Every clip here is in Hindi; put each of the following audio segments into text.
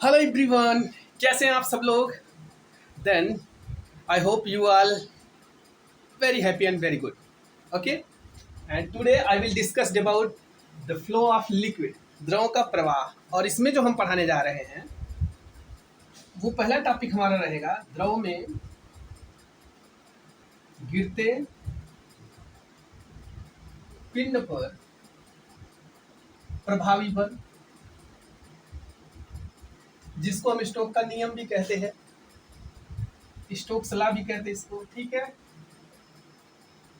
हेलो एवरीवन, कैसे हैं आप सब लोग? Then I hope you are very happy and very good. Okay, and today I will discuss about the flow of liquid, द्रव का प्रवाह. और इसमें जो हम पढ़ाने जा रहे हैं वो पहला टॉपिक हमारा रहेगा द्रव में गिरते पिंड पर प्रभावी बल, जिसको हम स्टोक का नियम भी कहते हैं, स्टोक्स लॉ भी कहते हैं इसको. ठीक है,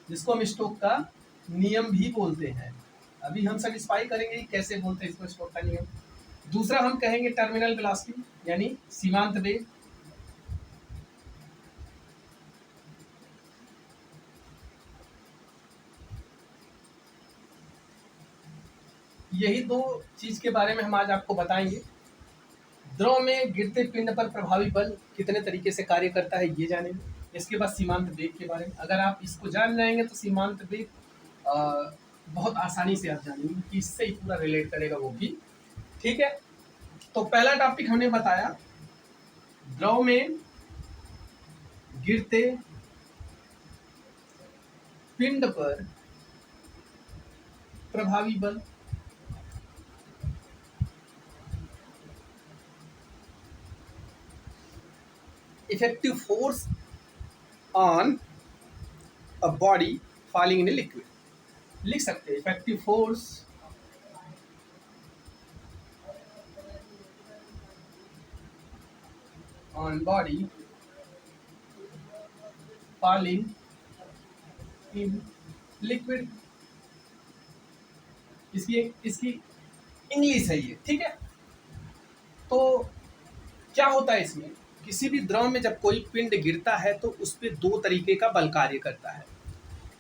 जिसको हम स्टोक का नियम भी बोलते हैं. अभी हम सेटिस्फाई करेंगे कि कैसे बोलते हैं इसको स्टोक का नियम. दूसरा हम कहेंगे टर्मिनल वेलोसिटी यानी सीमांत वेग. यही दो चीज के बारे में हम आज आपको बताएंगे. द्रव में गिरते पिंड पर प्रभावी बल कितने तरीके से कार्य करता है ये जानेंगे. इसके बाद सीमांत वेग के बारे में, अगर आप इसको जान जाएंगे तो सीमांत वेग बहुत आसानी से आप जानेंगे कि इससे ही पूरा रिलेट करेगा वो भी. ठीक है, तो पहला टॉपिक हमने बताया द्रव में गिरते पिंड पर प्रभावी बल. Effective force on a body falling in a liquid. लिख सकते हैं effective force on body falling in liquid. इसकी इंग्लिश है ये. ठीक है, तो क्या होता है इसमें, किसी भी द्रव में जब कोई पिंड गिरता है तो उस पर दो तरीके का बल कार्य करता है.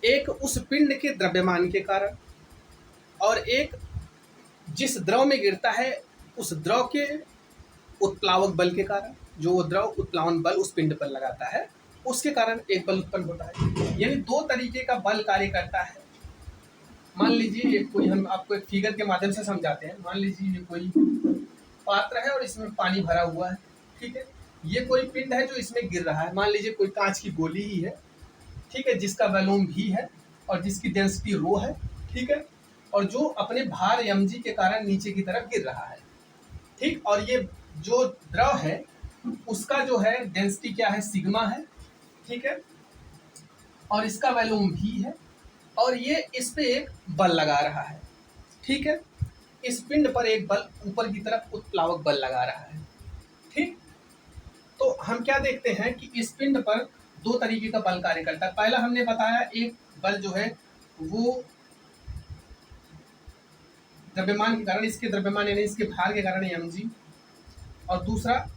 एक उस पिंड के द्रव्यमान के कारण, और एक जिस द्रव में गिरता है उस द्रव के उत्प्लावक बल के कारण. जो वो द्रव उत्प्लावन बल उस पिंड पर लगाता है उसके कारण एक बल उत्पन्न होता है. यानी दो तरीके का बल कार्य करता है. मान लीजिए ये कोई, हम आपको एक फिगर के माध्यम से समझाते हैं. मान लीजिए ये कोई पात्र है और इसमें पानी भरा हुआ है. ठीक है, ये कोई पिंड है जो इसमें गिर रहा है. मान लीजिए कोई कांच की गोली ही है. ठीक है, जिसका वॉल्यूम भी है और जिसकी डेंसिटी रो है. ठीक है, और जो अपने भार mg के कारण नीचे की तरफ गिर रहा है. ठीक, और ये जो द्रव है उसका जो है डेंसिटी क्या है, सिग्मा है. ठीक है, और इसका वॉल्यूम भी है, और ये इस पे एक बल लगा रहा है. ठीक है, इस पिंड पर एक बल ऊपर की तरफ उत्प्लावक बल लगा रहा है. ठीक, तो हम क्या देखते हैं कि इस पिंड पर दो तरीके का बल कार्य करता है. पहला हमने बताया एक बल जो है वो द्रव्यमान के कारण, इसके द्रव्यमान यानी इसके भार के कारण mg, और दूसरा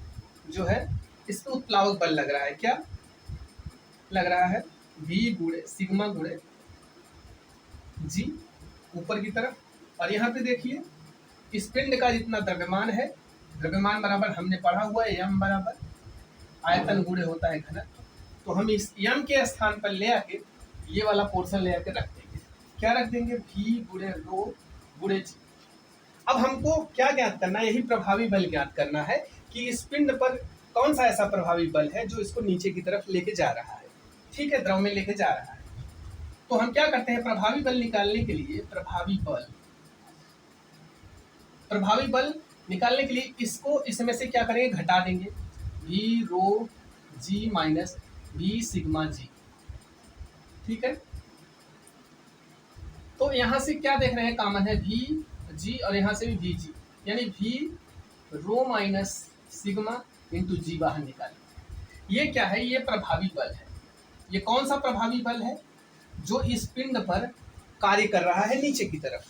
जो है इस पर उत्प्लावक बल लग रहा है. क्या लग रहा है, v गुणे सिग्मा गुणे g ऊपर की तरफ. और यहाँ पे देखिए इस पिंड का जितना द्रव्यमान है, द्रव्यमान बराबर हमने पढ़ा हुआ है m बराबर आयतन गुणे होता है घनत्व. तो हम इस m के स्थान पर ले आके ये वाला पोर्शन ले आके रख देंगे. क्या रख देंगे, v गुणे रो गुणे g. अब हमको क्या ज्ञात करना है, यही प्रभावी बल ज्ञात करना है कि इस पिंड पर कौन सा ऐसा प्रभावी बल है जो इसको नीचे की तरफ लेके जा रहा है. ठीक है, द्रव में लेके जा रहा है. तो हम क्या करते हैं, प्रभावी बल निकालने के लिए प्रभावी बल निकालने के लिए इसको इसमें से क्या करेंगे, घटा देंगे. v रो g minus v sigma g. ठीक है, तो यहां से क्या देख रहे हैं, कॉमन है v g और यहां से भी v g, यानी v rho minus sigma into जी बाहर निकालें. ये क्या है, ये प्रभावी बल है. ये कौन सा प्रभावी बल है, जो इस पिंड पर कार्य कर रहा है नीचे की तरफ,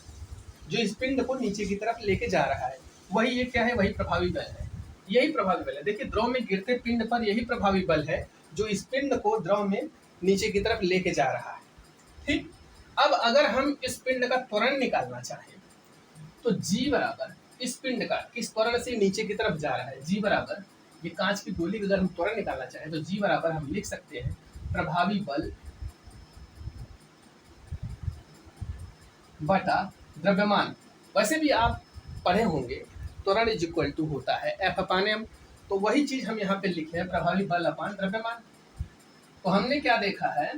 जो इस पिंड को नीचे की तरफ लेके जा रहा है. वही ये क्या है, वही प्रभावी बल है. यही प्रभावी बल है. देखिए द्रव में गिरते पिंड पर यही प्रभावी बल है जो इस पिंड को द्रव में नीचे की तरफ लेके जा रहा है. ठीक, अब अगर हम इस पिंड का त्वरण निकालना चाहें तो g बराबर इस पिंड का किस त्वरण से नीचे की तरफ जा रहा है, g बराबर ये कांच की गोली का अगर हम त्वरण निकालना चाहें तो g बराबर हम लिख सकते हैं प्रभावी बल बटा द्रव्यमान. वैसे भी आप पढ़े होंगे त्वरण इज इक्वल टू होता है एफ अपान एम। तो वही चीज हम यहाँ पे लिखे हैं, प्रभावी बल अपान द्रव्यमान। तो हमने क्या देखा है,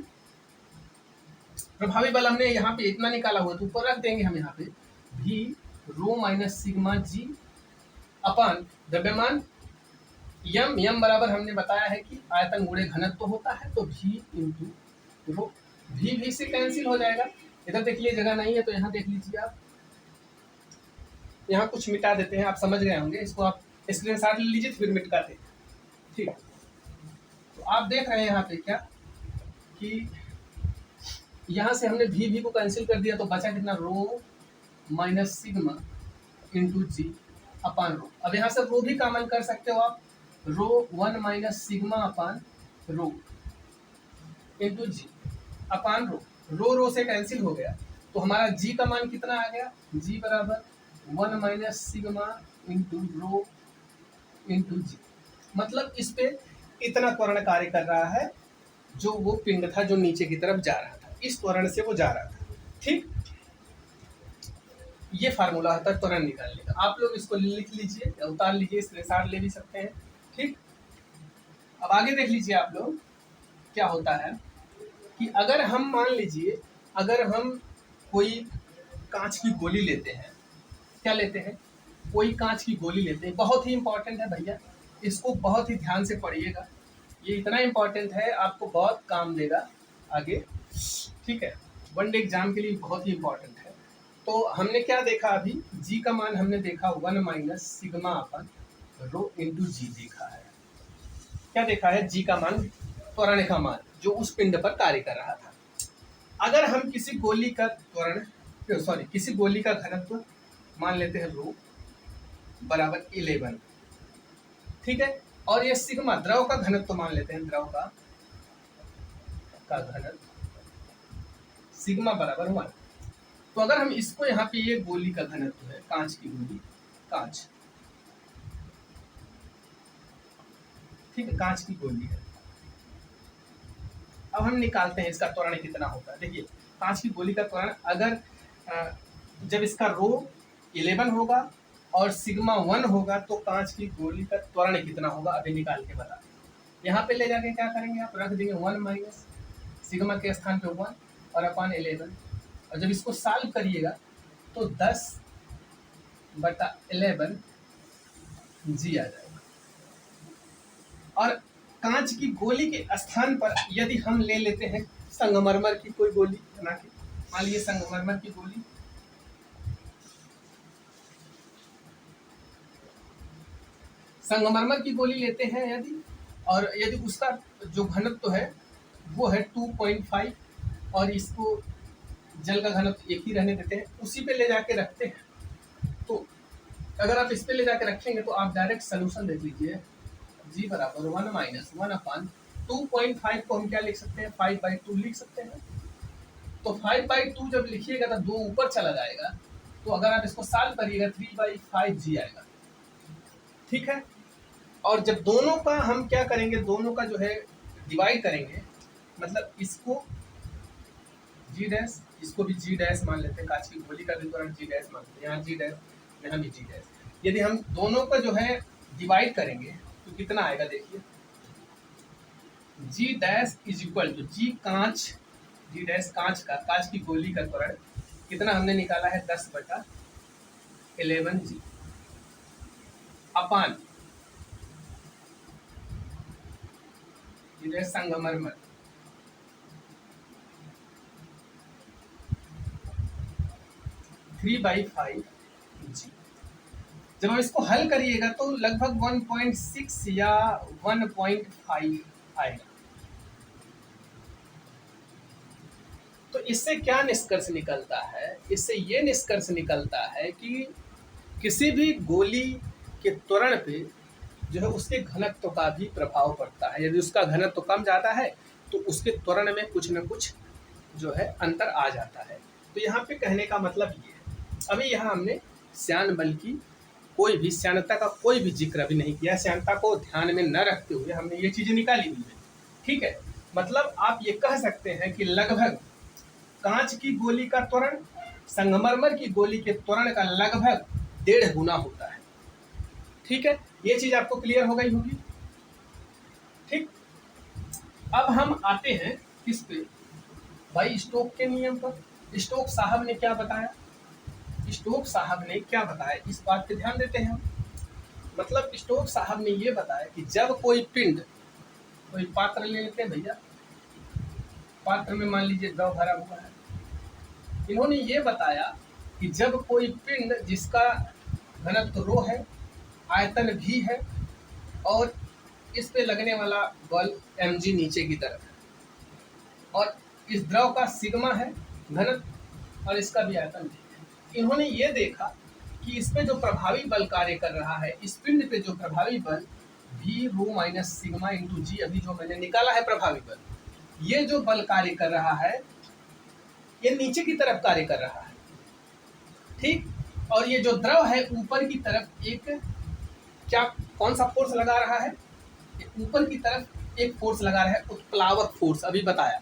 प्रभावी बल हमने यहाँ पे इतना निकाला हुआ, तो ऊपर रख देंगे हम यहाँ पे भी रो माइनस सिग्मा जी अपान द्रव्यमान यम। यम बराबर हमने बताया है कि आयतन गुणे घनत्व होता है, तो भी इंटू रो। भी से कैंसिल हो जाएगा। इधर देख लीजिए जगह नहीं है तो यहाँ देख लीजिए आप, यहाँ कुछ मिटा देते हैं, आप समझ गए होंगे। इसको आप स्क्रीनशॉट ले लीजिए फिर मिटा दें, ठीक। तो आप देख रहे हैं यहाँ पे क्या कि यहाँ से हमने भी को कैंसिल कर दिया, तो बचा कितना, रो माइनस सिग्मा इंटू जी अपान रो। अब यहाँ से रो भी कॉमन कर सकते हो आप, रो 1 माइनस सिग्मा अपान रो इंटू जी अपान रो से कैंसिल हो गया। तो हमारा जी का मान कितना आ गया, जी बराबर 1 minus sigma into rho into G. मतलब इस पे इतना त्वरण कार्य कर रहा है, जो वो पिंड था जो नीचे की तरफ जा रहा था, इस त्वरण से वो जा रहा था, ठीक। ये फार्मूला होता है त्वरण निकालने का। आप लोग इसको लिख लीजिए या उतार लीजिए, स्क्रीनशॉट ले भी सकते हैं, ठीक। अब आगे देख लीजिए आप लोग क्या होता है कि अगर हम मान लीजिए, अगर हम कोई कांच की गोली लेते हैं, क्या लेते हैं, कोई कांच की गोली लेते हैं, बहुत ही इंपॉर्टेंट है भैया, इसको बहुत ही ध्यान से पढ़िएगा। ये इतना इंपॉर्टेंट है, आपको बहुत काम देगा आगे, ठीक है। वन डे एग्जाम के लिए बहुत ही इंपॉर्टेंट है। तो हमने क्या देखा अभी, जी का मान हमने देखा 1 माइनस सिग्मा अपन रो इंटू जी देखा है। क्या देखा है, जी का मान, त्वरण का मान जो उस पिंड पर कार्य कर रहा था। अगर हम किसी गोली का त्वरण, सॉरी किसी गोली का घनत्व मान लेते हैं रो बराबर 11, ठीक है, और ये सिग्मा द्रव का घनत्व मान लेते हैं, द्रव का घनत्व सिग्मा बराबर 1। तो अगर हम इसको यहाँ पे, ये गोली का घनत्व है, कांच की गोली, कांच, ठीक है, कांच की गोली है। अब हम निकालते हैं इसका त्वरण कितना होता है। देखिए कांच की गोली का त्वरण, अगर जब इसका रो 11 होगा और सिग्मा 1 होगा, तो कांच की गोली का त्वरण कितना होगा, अभी निकाल के बता। यहाँ पे ले जाके क्या करेंगे, आप रख देंगे 1 माइनस सिग्मा के स्थान पे 1 और अपान 11, और जब इसको सॉल्व करिएगा तो 10/11 जी आ जाएगा। और कांच की गोली के स्थान पर यदि हम ले लेते हैं संगमरमर की कोई गोली बना के, मान लीजिए संगमरमर की गोली, संगमरमर की गोली लेते हैं यदि, और यदि उसका जो घनत्व है वो है 2.5, और इसको जल का घनत्व एक ही रहने देते हैं, उसी पे ले जाके रखते हैं। तो अगर आप इस पे ले जाके रखेंगे तो आप डायरेक्ट सोल्यूशन देख लीजिए, जी बराबर 1 माइनस 1 अपान 2.5 को हम क्या लिख सकते हैं, 5/2 लिख सकते हैं। तो 5/2 जब लिखिएगा तो 2 ऊपर चला जाएगा, तो अगर आप इसको सॉल्व करिएगा 3/5 जी आएगा, ठीक है। और जब दोनों का हम क्या करेंगे, दोनों का जो है डिवाइड करेंगे, मतलब इसको जी डैश, इसको भी जी डैश मान लेते हैं, कांच की गोली का भी त्वरण जी डैश मानते हैं, यहाँ जी डैश, यहाँ भी जी डैश। यदि हम दोनों का जो है डिवाइड करेंगे तो कितना आएगा, देखिए जी डैश इज इक्वल टू जी कांच, जी डैश कांच का, कांच की गोली का त्वरण कितना हमने निकाला है, 10/11 जी अपान जी डैश संगमरमर 3/5 जी। जब हम इसको हल करिएगा तो लगभग 1.6 या 1.5 आएगा। तो इससे क्या निष्कर्ष निकलता है, इससे ये निष्कर्ष निकलता है कि किसी भी गोली के त्वरण पे जो है उसके घनत्व का भी प्रभाव पड़ता है। यदि उसका घनत्व कम जाता है तो उसके त्वरण में कुछ न कुछ जो है अंतर आ जाता है। तो यहाँ पे कहने का मतलब ये है, अभी यहाँ हमने श्यान बल की कोई भी, श्यानता का कोई भी जिक्र अभी नहीं किया, श्यानता को ध्यान में न रखते हुए हमने ये चीजें निकाली हुई है, ठीक है। मतलब आप ये कह सकते हैं कि लगभग कांच की गोली का त्वरण संगमरमर की गोली के त्वरण का लगभग 1.5 गुना होता है, ठीक है, ये चीज आपको क्लियर हो गई होगी। ठीक, अब हम आते हैं किस पे भाई, स्टोक के नियम पर। स्टोक साहब ने क्या बताया, स्टोक साहब ने क्या बताया, इस बात पे ध्यान देते हैं हम। मतलब स्टोक साहब ने ये बताया कि जब कोई पिंड, कोई पात्र ले लेते हैं भैया, पात्र में मान लीजिए द्रव भरा हुआ है, इन्होंने ये बताया कि जब कोई पिंड जिसका घनत्व रो है, आयतन भी है, और इस पे लगने वाला बल mg नीचे की तरफ है, और इस द्रव का सिग्मा है घनत्व, और इसका भी आयतन भी है, इन्होंने ये देखा कि इस पे जो प्रभावी बल कार्य कर रहा है, इस पिंड पे जो प्रभावी बल v rho minus sigma into जी, अभी जो मैंने निकाला है प्रभावी बल, ये जो बल कार्य कर रहा है ये नीचे की तरफ कार्य कर रहा है। ठीक, और ये जो द्रव है ऊपर की तरफ एक क्या, कौन सा फोर्स लगा रहा है, ऊपर की तरफ एक फोर्स लगा रहा है, उत्प्लावक फोर्स, अभी बताया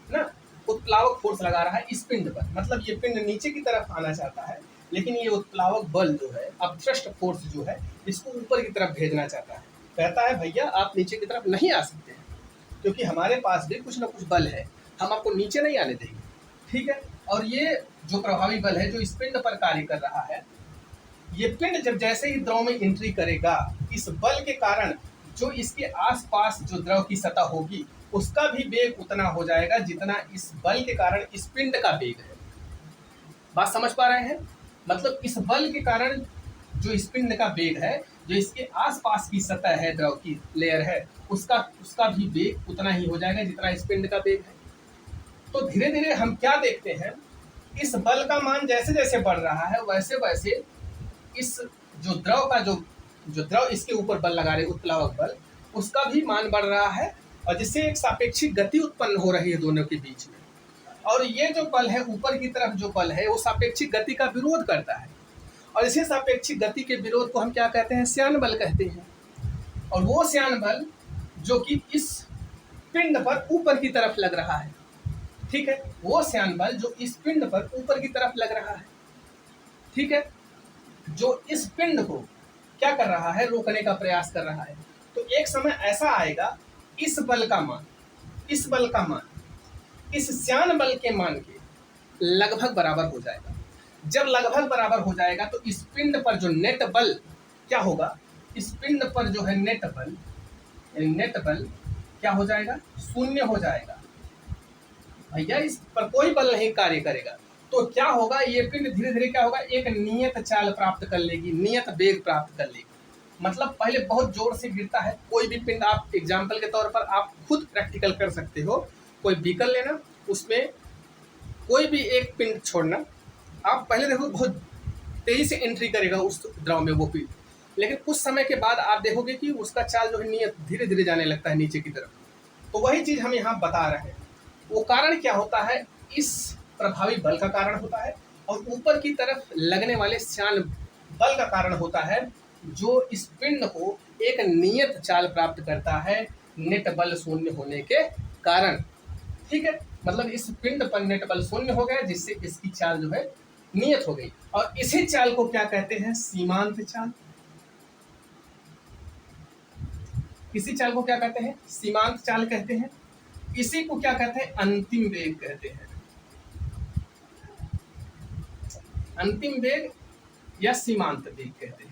ना, उत्प्लावक फोर्स लगा रहा है इस पिंड पर। मतलब ये पिंड नीचे की तरफ आना चाहता है, लेकिन ये उत्प्लावक बल जो है, अपथ्रस्ट फोर्स जो है, इसको ऊपर की तरफ भेजना चाहता है। कहता है भैया आप नीचे की तरफ नहीं आ सकते हैं, क्योंकि हमारे पास भी कुछ ना कुछ बल है, हम आपको नीचे नहीं आने देंगे। ठीक है, और ये जो प्रभावी बल है जो इस पिंड पर कार्य कर रहा है, ये पिंड जब जैसे ही द्रव में एंट्री करेगा, इस बल के कारण जो इसके आसपास जो द्रव की सतह होगी उसका भी वेग उतना हो जाएगा जितना इस बल के कारण इस पिंड का वेग है। बात समझ पा रहे हैं? मतलब इस बल के कारण जो इस पिंड का वेग है, जो इसके आसपास की सतह है, द्रव की लेयर है, उसका भी वेग उतना ही हो जाएगा जितना इस पिंड का वेग है। तो धीरे धीरे हम क्या देखते हैं, इस बल का मान जैसे जैसे बढ़ रहा है वैसे वैसे इस जो द्रव का जो द्रव इसके ऊपर बल लगा रहे उत्प्लावक बल, उसका भी मान बढ़ रहा है, और जिससे एक सापेक्षिक गति उत्पन्न हो रही है दोनों के बीच में। और ये जो बल है ऊपर की तरफ जो बल है वो सापेक्षिक गति का विरोध करता है, और इसी सापेक्षिक गति के विरोध को हम क्या कहते हैं, श्यान बल कहते हैं। और वो श्यान बल जो कि इस पिंड पर ऊपर की तरफ लग रहा है, ठीक है, वो श्यान बल जो इस पिंड पर ऊपर की तरफ लग रहा है, ठीक है, जो इस पिंड को क्या कर रहा है, रोकने का प्रयास कर रहा है। तो एक समय ऐसा आएगा इस बल का मान, इस बल का मान इस श्यान बल के मान के लगभग बराबर हो जाएगा। जब लगभग बराबर हो जाएगा तो इस पिंड पर जो नेट बल क्या होगा, इस पिंड पर जो है नेट बल, नेट बल क्या हो जाएगा, शून्य हो जाएगा। भैया इस पर कोई बल नहीं कार्य करेगा, तो क्या होगा, ये पिंड धीरे धीरे क्या होगा, एक नियत चाल प्राप्त कर लेगी, नियत वेग प्राप्त कर लेगी। मतलब पहले बहुत जोर से गिरता है कोई भी पिंड, आप एग्जाम्पल के तौर पर आप खुद प्रैक्टिकल कर सकते हो, कोई व्हीकल लेना, उसमें कोई भी एक पिंड छोड़ना, आप पहले देखो बहुत तेजी से एंट्री करेगा उस द्रव में वो पिंड, लेकिन कुछ समय के बाद आप देखोगे कि उसका चाल जो है नियत धीरे धीरे जाने लगता है नीचे की तरफ। तो वही चीज हम यहाँ बता रहे हैं। वो कारण क्या होता है, इस प्रभावी बल का कारण होता है, और ऊपर की तरफ लगने वाले श्यान बल का कारण होता है, जो इस पिंड को एक नियत चाल प्राप्त करता है नेट बल शून्य होने के कारण। ठीक है, मतलब इस पिंड पर नेट बल शून्य हो गया, जिससे इसकी चाल जो है नियत हो गई, और इसी चाल को क्या कहते हैं, सीमांत चाल। इसी चाल को क्या कहते हैं, सीमांत चाल कहते हैं। इसी को क्या कहते हैं, अंतिम वेग कहते हैं। अंतिम वेग या सीमांत वेग कहते हैं।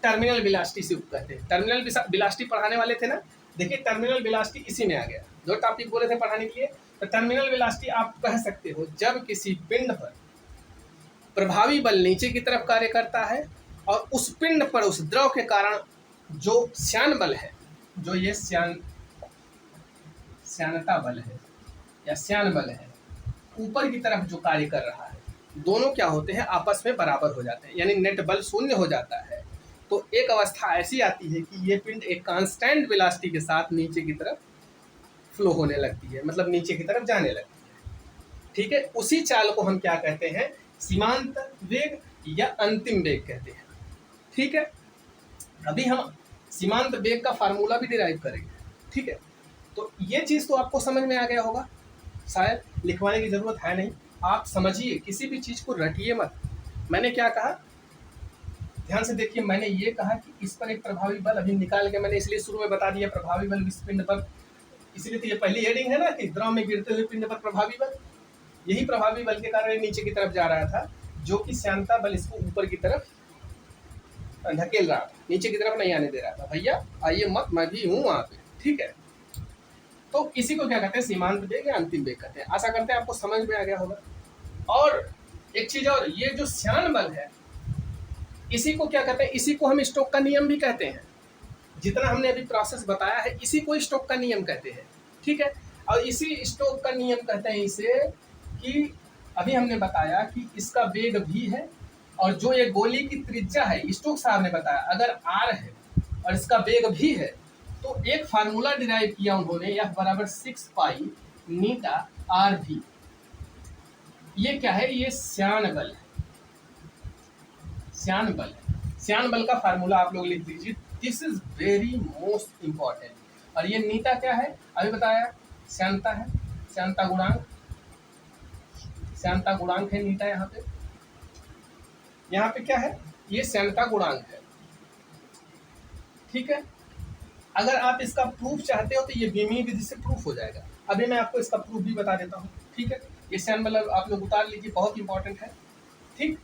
टर्मिनल वेलोसिटी से कहते हैं। टर्मिनल वेलोसिटी पढ़ाने वाले थे ना, देखिए टर्मिनल वेलोसिटी इसी में आ गया, जो टॉपिक बोले थे पढ़ाने के लिए। तो टर्मिनल वेलोसिटी आप कह सकते हो जब किसी पिंड पर प्रभावी बल नीचे की तरफ कार्य करता है, और उस पिंड पर उस द्रव के कारण जो श्यान बल है, जो ये श्यानता बल है या श्यान बल है, ऊपर की तरफ जो कार्य कर रहा है, दोनों क्या होते हैं, आपस में बराबर हो जाते हैं, यानी नेट बल शून्य हो जाता है। तो एक अवस्था ऐसी आती है कि ये पिंड एक कांस्टेंट वेलोसिटी के साथ नीचे की तरफ फ्लो होने लगती है, मतलब नीचे की तरफ जाने लगती है। ठीक है, उसी चाल को हम क्या कहते हैं, सीमांत वेग या अंतिम वेग कहते हैं। ठीक है, अभी हम सीमांत वेग का फार्मूला भी डिराइव करेंगे। ठीक है, तो ये चीज़ तो आपको समझ में आ गया होगा, शायद लिखवाने की ज़रूरत है नहीं, आप समझिए, किसी भी चीज़ को रटिए मत। मैंने क्या कहा, ध्यान से देखिए, मैंने ये कहा कि इस पर एक प्रभावी बल अभी निकाल के मैंने इसलिए शुरू में बता दिया प्रभावी बल इस पिंड पर, इसलिए तो ये पहली हेडिंग है ना कि द्रव में गिरते हुए पिंड पर प्रभावी बल। यही प्रभावी बल के कारण नीचे की तरफ जा रहा था, जो कि श्यानता बल इसको ऊपर की तरफ ढकेल रहा था, नीचे की तरफ नहीं आने दे रहा था। भैया आइए मत, मैं भी हूँ वहाँ पे, ठीक है। तो इसी को क्या कहते हैं, सीमांत वेग या अंतिम वेग कहते हैं। आशा करते हैं आपको समझ में आ गया होगा। और एक चीज और, ये जो श्यान बल है इसी को क्या कहते हैं, इसी को हम स्टोक का नियम भी कहते हैं। जितना हमने अभी प्रोसेस बताया है इसी को स्टोक का नियम कहते हैं, ठीक है। और इसी स्टोक का नियम कहते हैं इसे कि अभी हमने बताया कि इसका वेग भी है और जो ये गोली की त्रिज्या है, स्टोक साहब ने बताया अगर r है और इसका वेग भी है तो एक फार्मूला डिराइव किया उन्होंने, F बराबर 6 पाई नीटा आर भी। ये क्या है, ये श्यान बल है, श्यान बल है। श्यान बल का फार्मूला आप लोग लिख दीजिए, this is very most important. और ये नीटा क्या है अभी बताया, श्यानता है, श्यानता गुणांक, श्यानता गुणांक है नीटा। यहाँ पे क्या है, ये श्यानता गुणांक है, ठीक है। अगर आप इसका प्रूफ चाहते हो तो ये बीमी विधि से प्रूफ हो जाएगा। अभी मैं आपको इसका प्रूफ भी बता देता हूँ, ठीक है। ये श्यान बल आप लोग उतार लीजिए, बहुत इंपॉर्टेंट है, ठीक।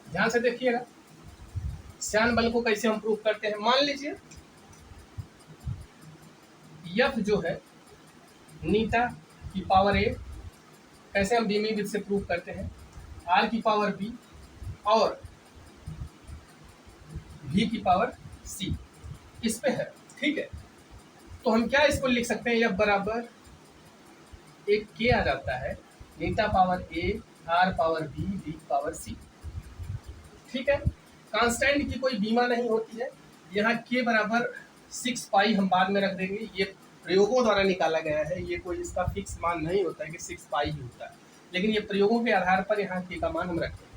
ध्यान से देखिएगा श्यान बल को कैसे हम प्रूफ करते हैं। मान लीजिए F जो है नीटा की पावर a, कैसे हम बीमी विधि से प्रूफ करते हैं, r की पावर b और v की पावर c इस पे है, ठीक है। तो हम क्या इसको लिख सकते हैं, F बराबर एक k आ जाता है नीटा power a r power b v power c, ठीक है। कांस्टेंट की कोई बीमा नहीं होती है। यहाँ k बराबर 6 पाई हम बाद में रख देंगे, ये प्रयोगों द्वारा निकाला गया है, ये कोई इसका फिक्स मान नहीं होता है कि 6 पाई ही होता है, लेकिन ये प्रयोगों के आधार पर यहाँ k का मान हम रखते हैं।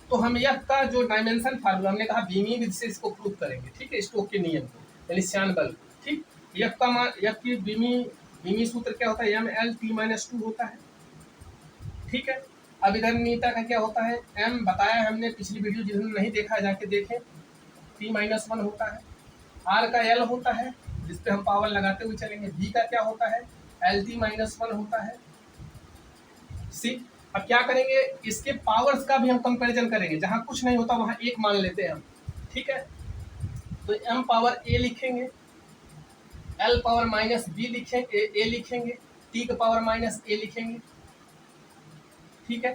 तो हम यह का जो डायमेंशन फार्मूला हमने कहा बीमी विधि से इसको प्रूव करेंगे, ठीक है, स्टोक के नियम को, यानी श्यान बल, ठीक। यफ का मान, यफ की बीमी सूत्र क्या होता है, mL_t-2 होता है, ठीक है। अब इधर नीटा का क्या होता है, m बताया हमने पिछली वीडियो, जिन्होंने नहीं देखा जाके देखें, t-1 होता है। r का l होता है जिसपे हम पावर लगाते हुए चलेंगे, v का क्या होता है, LT-1 होता है, c। अब क्या करेंगे, इसके पावर्स का भी हम कंपैरिजन करेंगे, जहां कुछ नहीं होता वहां एक मान लेते हैं हम, ठीक है। तो m पावर a लिखेंगे, l पावर माइनस b लिखेंगे, a लिखेंगे, t का पावर माइनस a लिखेंगे, ठीक है।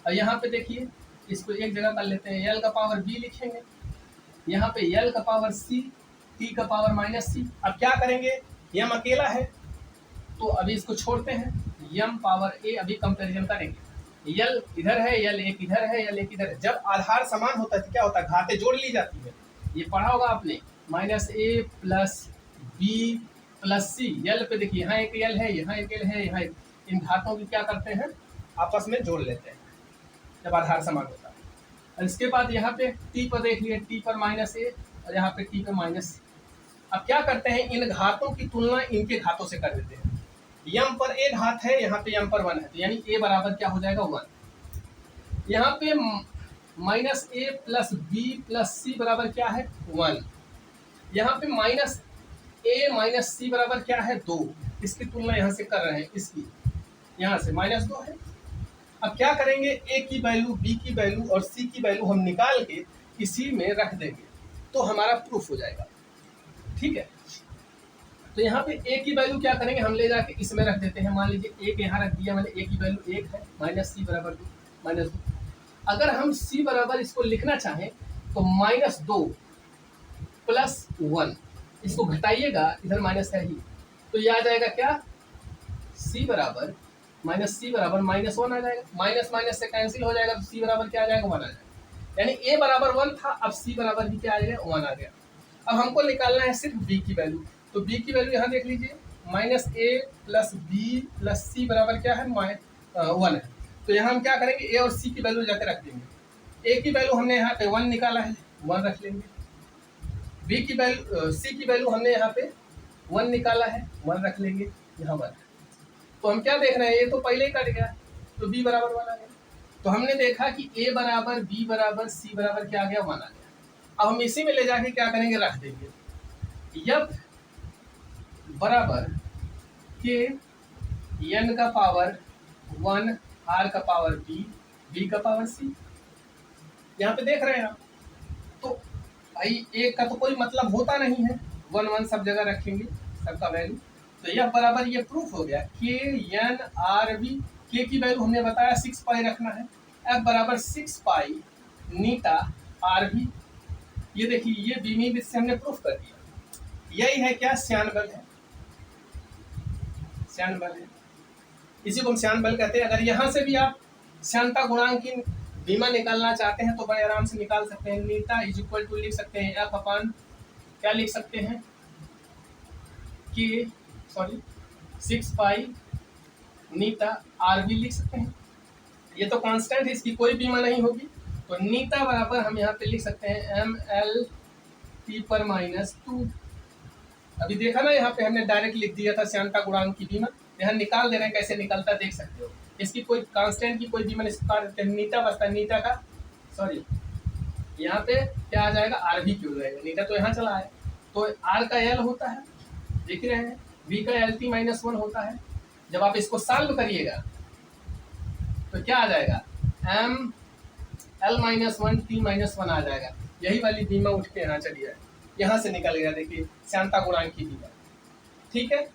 और यहाँ पे देखिए इसको एक जगह कर लेते हैं, l का पावर b लिखेंगे, यहाँ पे l का पावर c, t का पावर माइनस c। अब क्या करेंगे, m अकेला है तो अभी इसको छोड़ते हैं, m पावर a अभी कंपैरिजन करेंगे, l इधर है, l एक इधर है, l एक इधर है। जब आधार समान होता है तो क्या होता है, घातें जोड़ ली जाती है, ये पढ़ा होगा आपने, -a plus b plus c। l पे देखिए यहाँ एक l है, यहाँ एक l है, यहाँ एक, इन घातों की क्या करते हैं, आपस में जोड़ लेते हैं जब आधार समान होता है। और इसके बाद यहाँ पे t पर देख लिए, t पर -a और यहाँ पे t पर -c। अब क्या करते हैं, इन घातों की तुलना इनके घातों से कर देते हैं। m पर a घात है, यहाँ पे m पर 1 है, तो यानी a बराबर क्या हो जाएगा, 1। यहाँ पे -a plus b plus c बराबर क्या है, 1। यहाँ पे -a माइनस c बराबर क्या है, 2। इसकी तुलना यहाँ से कर रहे हैं, इसकी यहाँ से -2 है। अब क्या करेंगे, a की वैल्यू, b की वैल्यू और c की वैल्यू हम निकाल के इसी में रख देंगे तो हमारा प्रूफ हो जाएगा, ठीक है। तो यहाँ पे a की वैल्यू क्या करेंगे, हम ले जाके इसमें रख देते हैं। मान लीजिए 1 यहाँ रख दिया मैंने, a की वैल्यू 1 है, -c बराबर 2, -2। अगर हम c बराबर इसको लिखना चाहें तो -2 प्लस 1, इसको घटाइएगा, इधर माइनस है ही, तो ये आ जाएगा क्या, c बराबर -c बराबर -1 आ जाएगा, माइनस माइनस से कैंसिल हो जाएगा, तो c बराबर क्या आ जाएगा, 1 आ जाएगा। यानी a बराबर 1 था, अब c बराबर भी क्या आ गया, 1 आ गया। अब हमको निकालना है सिर्फ b की वैल्यू, तो b की वैल्यू यहाँ देख लीजिए, -a plus b plus c बराबर क्या है, 1 है। तो यहाँ हम क्या करेंगे, a और c की वैल्यू जाकर रख देंगे। a की वैल्यू हमने यहाँ पे 1 निकाला है, 1 रख लेंगे। b की वैल्यू, c की वैल्यू हमने यहाँ पे 1 निकाला है, 1 रख लेंगे, यहाँ 1। तो हम क्या देख रहे हैं, ये तो पहले ही कट गया, तो b बराबर 1 आ गया। तो हमने देखा कि ए बराबर बी बराबर सी बराबर क्या आ गया, 1 आ गया। अब हम इसी में ले जाके क्या करेंगे, रख देंगे एफ बराबर के एन का पावर 1 आर का पावर बी बी का पावर सी। यहाँ पे देख रहे हैं आप, तो भाई ए का तो कोई मतलब होता नहीं है, 1 1 सब जगह रखेंगे सबका वैल्यू। तो यह बराबर ये प्रूफ हो गया के एन आर बी। के की वैल्यू हमने बताया 6 पाई रखना है। एफ बराबर 6 पाई नीटा आर बी। ये देखिए ये बीमी से हमने प्रूफ कर दिया। यही है क्या, श्यान बल है, श्यान बल है, इसी को हम श्यान बल कहते हैं। अगर यहाँ से भी आप श्यानता गुणांक की बीमा निकालना चाहते हैं तो बड़े आराम से निकाल सकते हैं। नीटा इज इक्वल टू लिख सकते हैं एफ अपान क्या लिख सकते हैं, के 6 पाई नीटा आर बी लिख सकते हैं। ये तो कांस्टेंट है, इसकी कोई बीमा नहीं होगी। तो नीटा बराबर हम यहाँ पे लिख सकते हैं एम एल टी पर -2। अभी देखा ना, यहाँ पे हमने डायरेक्ट लिख दिया था श्यानता गुणांक की बीमा, यहाँ निकाल दे रहे हैं, कैसे निकलता देख सकते हो। इसकी कोई कांस्टेंट की कोई बीमा निकाल देते हैं, नीटा बचता है, नीटा का यहाँ पे क्या आ जाएगा, आर भी क्यों रहेगा, नीटा तो यहाँ चला है। तो आर का एल होता है, देख रहे हैं, बी का एल टी -1 होता है। जब आप इसको सॉल्व करिएगा तो क्या आ जाएगा, एम एल -1 टी -1 आ जाएगा। यही वाली बीमा उठ के यहाँ चली जाए, यहाँ से निकल गया, देखिए श्यानता गुणांक की बीमा। ठीक है,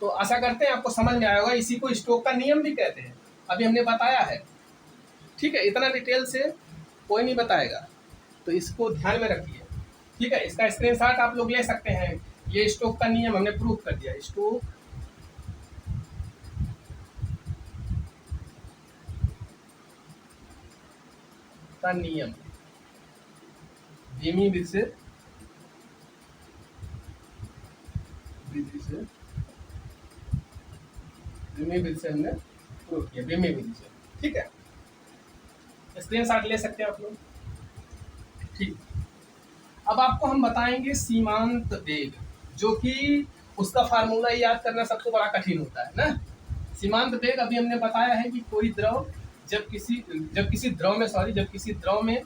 तो आशा करते हैं आपको समझ में आया होगा। इसी को स्टोक का नियम भी कहते हैं, अभी हमने बताया है। ठीक है, इतना डिटेल से कोई नहीं बताएगा, तो इसको ध्यान में रखिए। ठीक है, इसका स्क्रीनशॉट आप लोग ले सकते हैं। ये स्टोक का नियम हमने प्रूफ कर दिया। स्टोक का नियम बीमी विधि से हमने प्रूफ किया, बीमी विधि से। ठीक है, स्क्रीनशॉट ले सकते हैं आप लोग। ठीक, अब आपको हम बताएंगे सीमांत वेग, जो कि उसका फार्मूला याद करना सबसे बड़ा कठिन होता है ना। सीमांत वेग अभी हमने बताया है कि कोई द्रव जब किसी द्रव में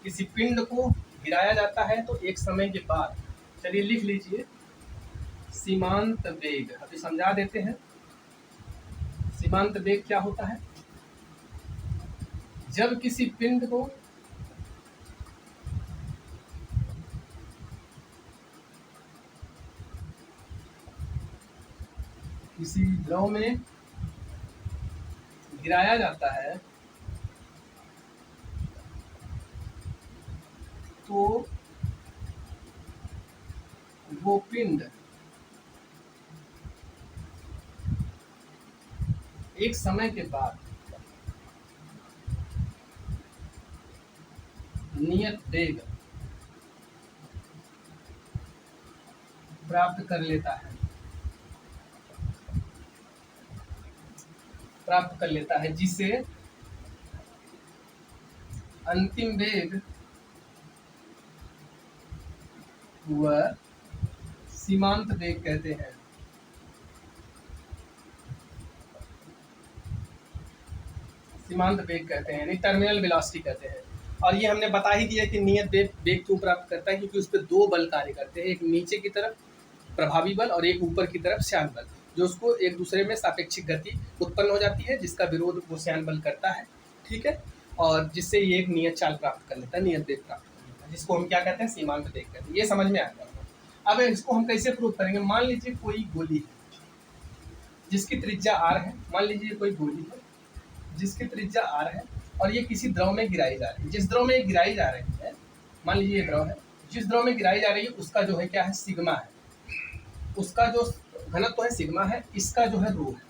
किसी पिंड को गिराया जाता है तो एक समय के बाद, चलिए लिख लीजिए सीमांत वेग। अभी समझा देते हैं सीमांत वेग क्या होता है। जब किसी पिंड को किसी द्रव में गिराया जाता है तो वो पिंड एक समय के बाद नियत वेग प्राप्त कर लेता है, जिसे अंतिम वेग व सीमांत वेग कहते हैं। सीमांत वेग कहते हैं, यानी टर्मिनल वेलोसिटी कहते हैं। और ये हमने बता ही दिया कि नियत वेग क्यों प्राप्त करता है, क्योंकि उस पर 2 बल कार्य करते हैं, एक नीचे की तरफ प्रभावी बल और एक ऊपर की तरफ श्यान बल, जो उसको एक दूसरे में सापेक्षिक गति उत्पन्न हो जाती है, जिसका विरोध वो श्यान बल करता है। ठीक है, और जिससे ये एक नियत चाल प्राप्त कर लेता है, नियत वेग प्राप्त कर लेता है, जिसको हम क्या कहते हैं, सीमांत वेग कहते हैं। ये समझ में आएगा। अब इसको हम कैसे प्रूव करेंगे। मान लीजिए कोई गोली है जिसकी त्रिज्या r है, मान लीजिए कोई गोली है जिसकी त्रिज्या r है और ये किसी द्रव में गिराई जा रही है। जिस द्रव में गिराई जा रही है, मान लीजिए ये द्रव है, जिस द्रव में गिराई जा रही है उसका जो है क्या है, सिग्मा है, उसका जो घनत्व है सिग्मा है, इसका जो है रो है।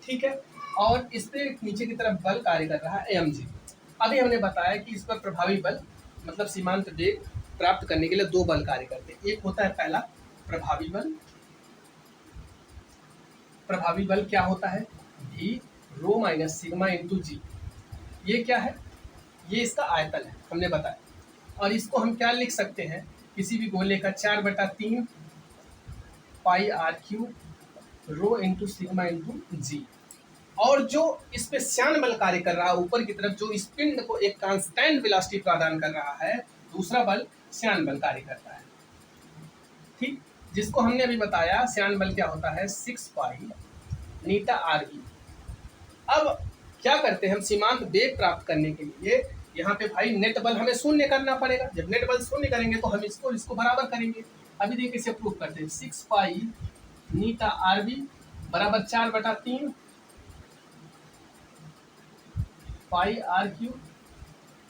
ठीक है, और इस पे नीचे की तरफ बल कार्य कर रहा है mg। अभी हमने बताया कि इस पर प्रभावी बल मतलब सीमांत वेग प्राप्त करने के लिए 2 बल कार्य करते हैं। एक होता है पहला प्रभावी बल। प्रभावी बल क्या होता है, v rho minus sigma into जी। ये क्या है, ये इसका आयतन है, हमने बताया। और इसको हम क्या लिख सकते हैं, किसी भी गोले का 4/3 पाई r cube rho into sigma into जी। और जो इस पे श्यान बल कार्य कर रहा है ऊपर की तरफ, जो इस पिंड को एक कांस्टेंट वेलोसिटी प्रदान कर रहा है, दूसरा बल श्यान बल कार्य करता है। ठीक, जिसको हमने अभी बताया श्यान बल क्या होता है, 6 पाई नीटा RV। अब क्या करते हैं हम, सीमांत वेग प्राप्त करने के लिए यहाँ पे भाई नेट बल हमें शून्य करना पड़ेगा। जब नेट बल शून्य करेंगे तो हम इसको बराबर करेंगे। अभी देखिए इसे प्रूव करते हैं। 6 पाई नीटा RV बराबर 4/3 पाई RQ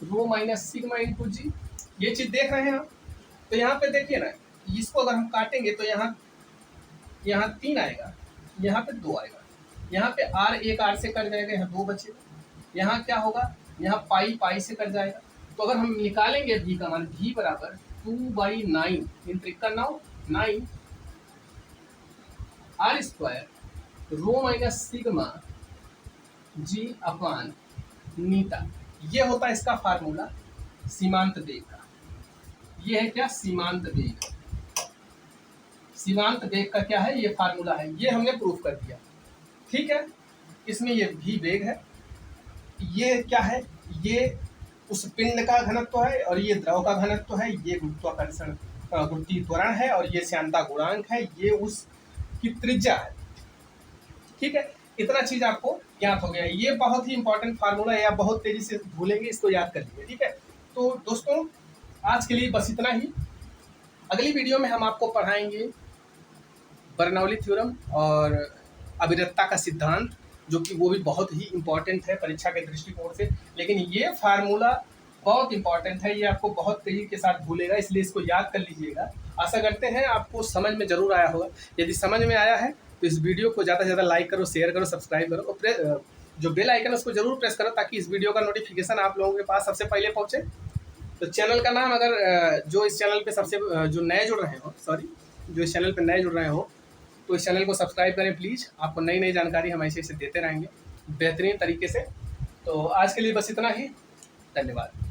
rho minus sigma into जी। ये चीज देख रहे हैं आप। तो यहाँ पे देखिए ना, इसको अगर हम काटेंगे तो यहाँ 3 आएगा, यहाँ पे 2 आएगा, यहाँ पे एक R से कट जाएगा, यहाँ 2 बचेगा, यहाँ क्या होगा, यहाँ पाई से कट जाएगा। तो अगर हम निकालेंगे v का मान, v बराबर 2/9 9 R² रो माइनस सिग्मा जी अपान नीटा। ये होता है इसका फार्मूला सीमांत वेग का। ये है क्या, सीमांत वेग। सीमांत वेग का क्या है, ये फार्मूला है, ये हमने प्रूफ कर दिया। ठीक है, इसमें ये भी वेग है, ये क्या है, ये उस पिंड का घनत्व है और ये द्रव का घनत्व है, ये गुरुत्वाकर्षण गुरुत्वीय त्वरण है और ये श्यानता गुणांक है, ये उसकी त्रिज्या है। ठीक है, इतना चीज आपको ज्ञात हो गया। ये बहुत ही इंपॉर्टेंट फार्मूला है, आप बहुत तेजी से भूलेंगे, इसको याद कर लीजिए। ठीक है, तो दोस्तों आज के लिए बस इतना ही। अगली वीडियो में हम आपको पढ़ाएंगे बर्नौली थ्योरम और अविरतता का सिद्धांत, जो कि वो भी बहुत ही इंपॉर्टेंट है परीक्षा के दृष्टिकोण से। लेकिन ये फार्मूला बहुत इंपॉर्टेंट है, ये आपको बहुत तेजी के साथ भूलेगा, इसलिए इसको याद कर लीजिएगा। आशा करते हैं आपको समझ में जरूर आया होगा। यदि समझ में आया है तो इस वीडियो को ज़्यादा से ज़्यादा लाइक करो, शेयर करो, सब्सक्राइब करो और जो बेल आइकन है उसको जरूर प्रेस करो, ताकि इस वीडियो का नोटिफिकेशन आप लोगों के पास सबसे पहले पहुँचे। तो चैनल का नाम, अगर जो इस चैनल पे जो नए जुड़ रहे हो, जो इस चैनल पे नए जुड़ रहे हो, तो इस चैनल को सब्सक्राइब करें प्लीज़। आपको नई नई जानकारी हम ऐसे देते रहेंगे बेहतरीन तरीके से। तो आज के लिए बस इतना ही, धन्यवाद।